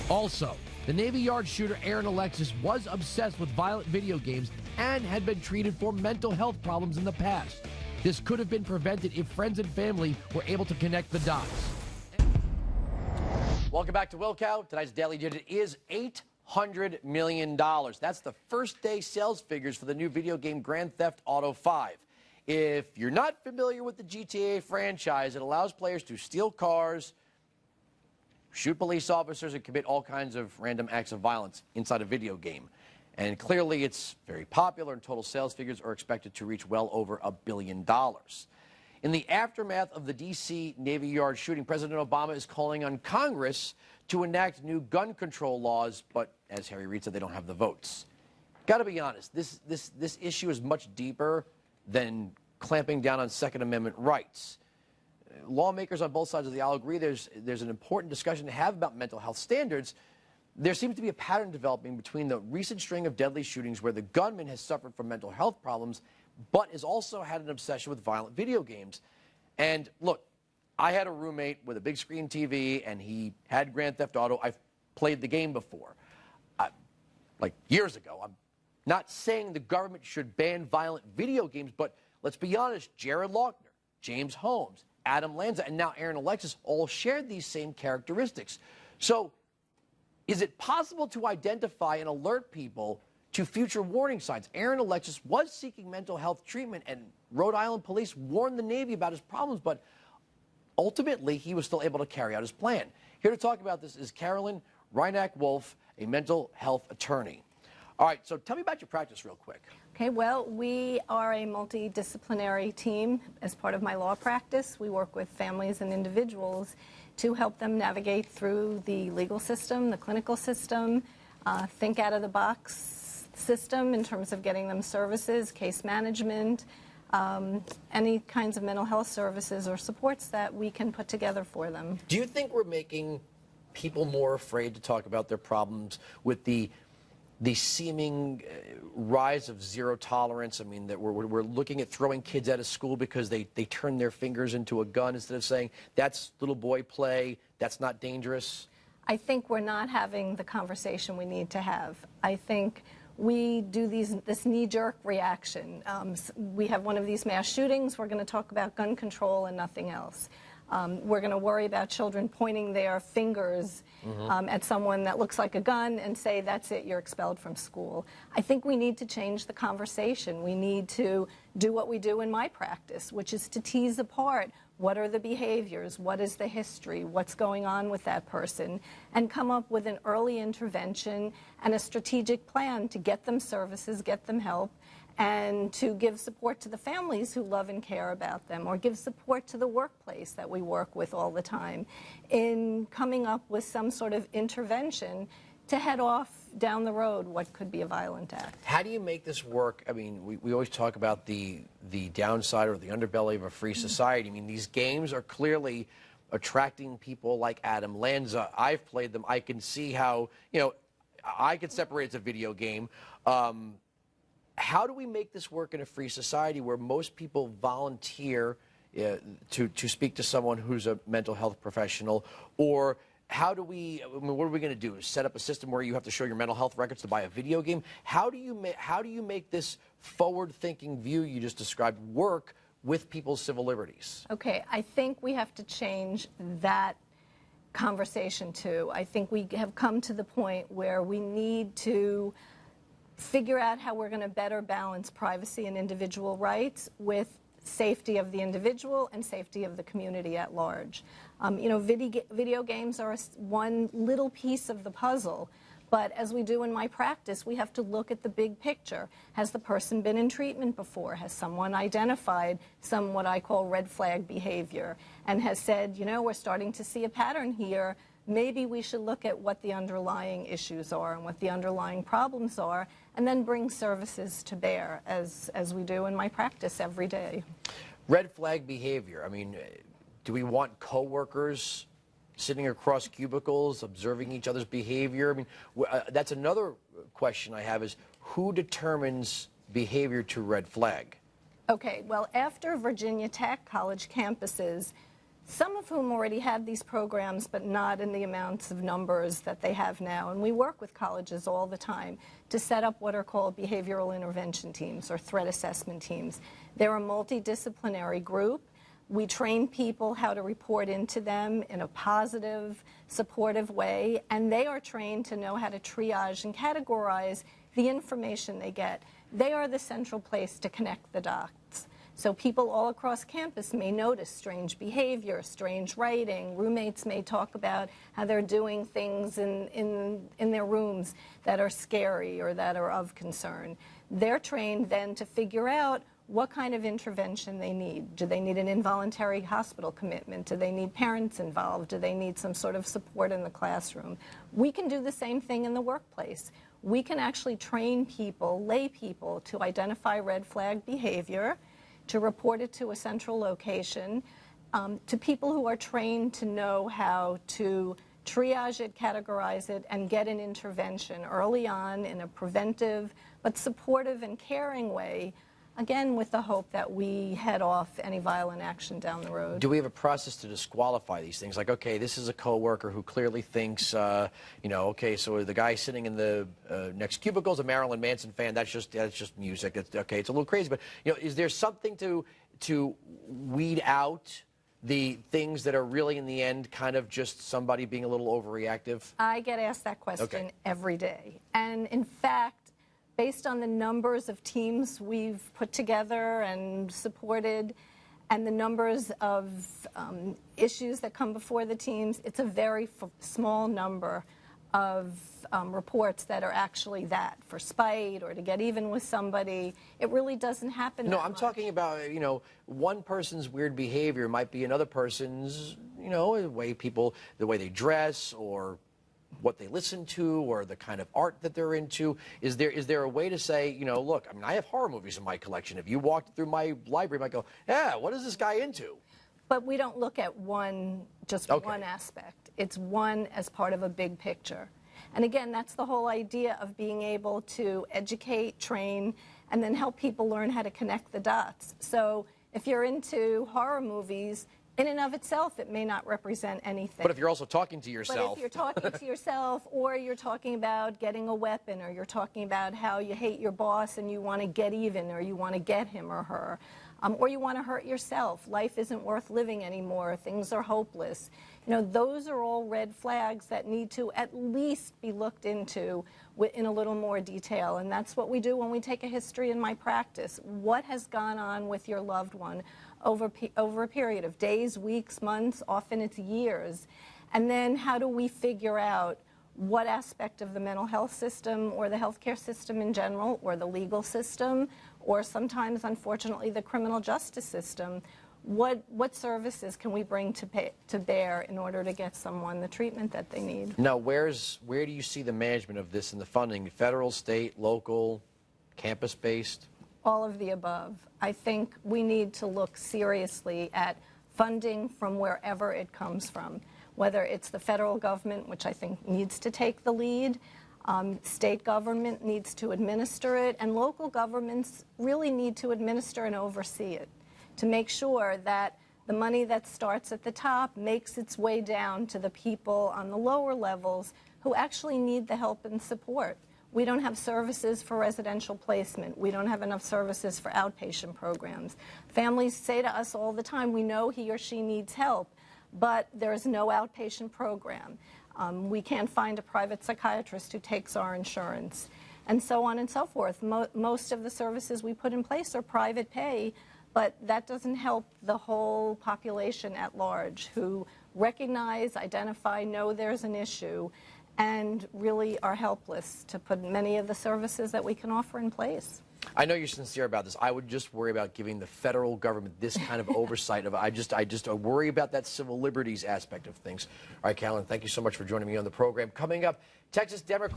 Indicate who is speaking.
Speaker 1: Also, the Navy Yard shooter Aaron Alexis was obsessed with violent video games and had been treated for mental health problems in the past. This could have been prevented if friends and family were able to connect the dots. Welcome back to Wilkow. Tonight's Daily Digit is $800 million. That's the first day sales figures for the new video game Grand Theft Auto 5. If you're not familiar with the GTA franchise, it allows players to steal cars, shoot police officers, and commit all kinds of random acts of violence inside a video game. And clearly it's very popular, and total sales figures are expected to reach well over $1 billion. In the aftermath of the D.C. Navy Yard shooting, President Obama is calling on Congress to enact new gun control laws, but as Harry Reid said, they don't have the votes. Got to be honest, this issue is much deeper than clamping down on Second Amendment rights. Lawmakers on both sides of the aisle agree there's an important discussion to have about mental health standards. There seems to be a pattern developing between the recent string of deadly shootings where the gunman has suffered from mental health problems, but has also had an obsession with violent video games. And look, I had a roommate with a big screen TV, and he had Grand Theft Auto. I've played the game before, like years ago. I'm not saying the government should ban violent video games, but let's be honest, Jared Lochner, James Holmes, Adam Lanza, and now Aaron Alexis all shared these same characteristics. So is it possible to identify and alert people to future warning signs? Aaron Alexis was seeking mental health treatment, and Rhode Island police warned the Navy about his problems, but ultimately he was still able to carry out his plan. Here to talk about this is Carolyn Reinach Wolf, a mental health attorney. All right, so tell me about your practice real quick.
Speaker 2: Okay, well, we are a multidisciplinary team. As part of my law practice, we work with families and individuals to help them navigate through the legal system, the clinical system, think out of the box system in terms of getting them services, case management, any kinds of mental health services or supports that we can put together for them.
Speaker 1: Do you think we're making people more afraid to talk about their problems with the seeming rise of zero tolerance? I mean, that we're looking at throwing kids out of school because they turn their fingers into a gun instead of saying, that's little boy play, that's not dangerous?
Speaker 2: I think we're not having the conversation we need to have. I think we do this knee-jerk reaction. We have one of these mass shootings, we're going to talk about gun control and nothing else. We're going to worry about children pointing their fingers at someone that looks like a gun and say, that's it, you're expelled from school. I think we need to change the conversation. We need to do what we do in my practice, which is to tease apart what are the behaviors, what is the history, what's going on with that person, and come up with an early intervention and a strategic plan to get them services, get them help, and to give support to the families who love and care about them, or give support to the workplace that we work with all the time in coming up with some sort of intervention to head off down the road what could be a violent act.
Speaker 1: How do you make this work? I mean, we always talk about the downside or the underbelly of a free society. I mean, these games are clearly attracting people like Adam Lanza. I've played them. I can see how, you know, I can separate it's a video game. How do we make this work in a free society where most people volunteer to speak to someone who's a mental health professional? Or how do we, I mean, what are we going to do? Set up a system where you have to show your mental health records to buy a video game? How do you make this forward-thinking view you just described work with people's civil liberties?
Speaker 2: Okay, I think we have to change that conversation too. I think we have come to the point where we need to figure out how we're going to better balance privacy and individual rights with safety of the individual and safety of the community at large. You know, video games are one little piece of the puzzle, but as we do in my practice, we have to look at the big picture. Has the person been in treatment before? Has someone identified some what I call red flag behavior and has said, you know, we're starting to see a pattern here. Maybe we should look at what the underlying issues are and what the underlying problems are, and then bring services to bear, as we do in my practice every day.
Speaker 1: Red flag behavior. I mean, do we want coworkers sitting across cubicles, observing each other's behavior? I mean, that's another question I have is, who determines behavior to red flag?
Speaker 2: Okay, well, after Virginia Tech college campuses some of whom already had these programs, but not in the amounts of numbers that they have now. And we work with colleges all the time to set up what are called behavioral intervention teams or threat assessment teams. They're a multidisciplinary group. We train people how to report into them in a positive, supportive way, and they are trained to know how to triage and categorize the information they get. They are the central place to connect the dots. So people all across campus may notice strange behavior, strange writing. Roommates may talk about how they're doing things in their rooms that are scary or that are of concern. They're trained then to figure out what kind of intervention they need. Do they need an involuntary hospital commitment? Do they need parents involved? Do they need some sort of support in the classroom? We can do the same thing in the workplace. We can actually train people, lay people, to identify red flag behavior, to report it to a central location, to people who are trained to know how to triage it, categorize it, and get an intervention early on in a preventive but supportive and caring way, again, with the hope that we head off any violent action down the road.
Speaker 1: Do we have a process to disqualify these things? Like, okay, this is a coworker who clearly thinks, you know, okay, so the guy sitting in the next cubicle is a Marilyn Manson fan. That's just music. It's, okay, it's a little crazy, but you know, is there something to weed out the things that are really, in the end, kind of just somebody being a little overreactive?
Speaker 2: I get asked that question every day, and in fact, based on the numbers of teams we've put together and supported and the numbers of issues that come before the teams, it's a very small number of reports that are actually that, for spite or to get even with somebody. It really doesn't happen
Speaker 1: No,
Speaker 2: that
Speaker 1: I'm
Speaker 2: much.
Speaker 1: talking about, you know, one person's weird behavior might be another person's, you know, the way they dress or what they listen to or the kind of art that they're into. Is there a way to say, you know, look, I mean, I have horror movies in my collection. If you walked through my library, you might go, yeah, what is this guy into?
Speaker 2: But we don't look at one aspect. It's one as part of a big picture. And again, that's the whole idea of being able to educate, train, and then help people learn how to connect the dots. So if you're into horror movies, in and of itself, it may not represent anything.
Speaker 1: But if you're also talking to yourself.
Speaker 2: But if you're talking to yourself, or you're talking about getting a weapon, or you're talking about how you hate your boss and you want to get even, or you want to get him or her, or you want to hurt yourself, life isn't worth living anymore, things are hopeless. You know, those are all red flags that need to at least be looked into in a little more detail. And that's what we do when we take a history in my practice. What has gone on with your loved one over a period of days, weeks, months, often it's years? And then how do we figure out what aspect of the mental health system or the healthcare system in general or the legal system or sometimes, unfortunately, the criminal justice system, what services can we bring to bear in order to get someone the treatment that they need?
Speaker 1: Now, where do you see the management of this and the funding? Federal, state, local, campus-based?
Speaker 2: All of the above. I think we need to look seriously at funding from wherever it comes from, whether it's the federal government, which I think needs to take the lead, state government needs to administer it, and local governments really need to administer and oversee it to make sure that the money that starts at the top makes its way down to the people on the lower levels who actually need the help and support. We don't have services for residential placement. We don't have enough services for outpatient programs. Families say to us all the time, we know he or she needs help, but there's no outpatient program. We can't find a private psychiatrist who takes our insurance, and so on and so forth. Most of the services we put in place are private pay, but that doesn't help the whole population at large who recognize, identify, know there's an issue, and really are helpless to put many of the services that we can offer in place.
Speaker 1: I know you're sincere about this. I would just worry about giving the federal government this kind of oversight. I just worry about that civil liberties aspect of things. All right, Carolyn, thank you so much for joining me on the program. Coming up, Texas Democrats.